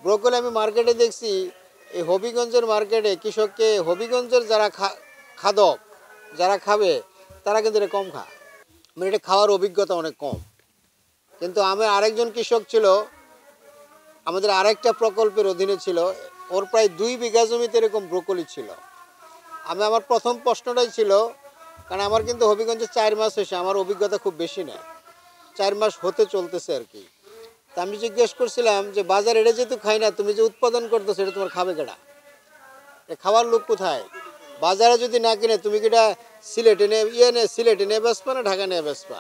Broccoli আমি মার্কেটে দেখছি, এই হবিগঞ্জের মার্কেটে কৃষককে হবিগঞ্জের যারা খাদক যারা খাবে তারা কিন্তু এটা কম খায়, মানে এটা খাওয়ার অভিজ্ঞতা অনেক কম। কিন্তু আমার আরেকজন কৃষক ছিল, আমাদের আরেকটা প্রকল্পের অধীনে ছিল, ওর প্রায় 2 বিঘা জমিতে এরকম ব্রোকলি ছিল। আমার প্রথম প্রশ্নটাই ছিল, কারণ আমার কিন্তু হবিগঞ্জে 4 মাস হয়েছে, আমার অভিজ্ঞতা খুব বেশি না, 4 মাস হতে চলতেছে আর কি। তা আমি জিজ্ঞেস করছিলাম যে বাজার এটা যেহেতু খাই না, তুমি যে উৎপাদন করতেছো এটা তোমার খাবে কেডা, খাওয়ার লোক কোথায়? বাজারে যদি না কিনে তুমি কি এটা সিলেটে নিয়ে সিলেটে নিয়ে বেসপা না ঢাকা নিয়ে বেসপা?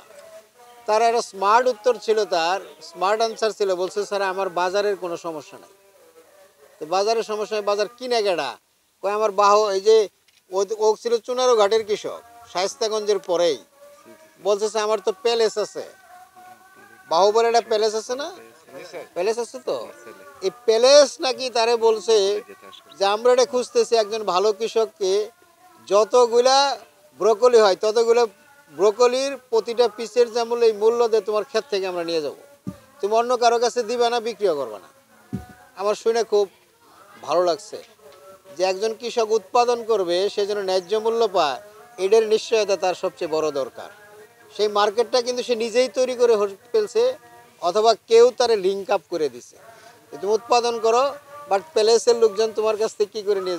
তার একটা স্মার্ট উত্তর ছিল, তার স্মার্ট আনসার ছিল, বলছে স্যার আমার বাজারের কোনো সমস্যা নাই। তো বাজারের সমস্যা নেই, বাজার কিনে কেডা? কয় আমার এই যে ও ছিল চুনারো ঘাটের কৃষক, শায়েস্তাগঞ্জের পরেই। বলছে আমার তো প্যালেস আছে, বাহুবলে একটা প্যালেস আছে না, প্যালেস আছে তো, এই প্যালেস নাকি তারে বলছে যে আমরা এটা খুঁজতেছি একজন ভালো কৃষককে, যতগুলা ব্রোকলি হয় ততগুলো ব্রোকলির প্রতিটা পিসের যেমন এই মূল্য দিয়ে তোমার ক্ষেত থেকে আমরা নিয়ে যাব, তুমি অন্য কারো কাছে দিবে না, বিক্রিও করবে না। আমার শুনে খুব ভালো লাগছে যে একজন কৃষক উৎপাদন করবে, সে যেন ন্যায্য মূল্য পায়, এটার নিশ্চয়তা তার সবচেয়ে বড় দরকার। সেই মার্কেটটা কিন্তু সে নিজেই তৈরি করে ফেলছে, অথবা কেউ তারে লিঙ্ক আপ করে দিছে। তুমি উৎপাদন করো, বাট প্যালেসের লোকজন তোমার কাছ থেকে কী করে নিয়ে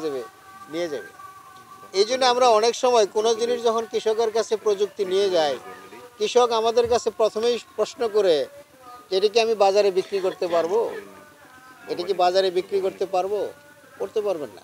যাবে। এই জন্য আমরা অনেক সময় কোনো জিনিস যখন কৃষকের কাছে প্রযুক্তি নিয়ে যায়, কৃষক আমাদের কাছে প্রথমেই প্রশ্ন করে এটা কি আমি বাজারে বিক্রি করতে পারবো, এটা কি বাজারে বিক্রি করতে পারবো? করতে পারবেন না।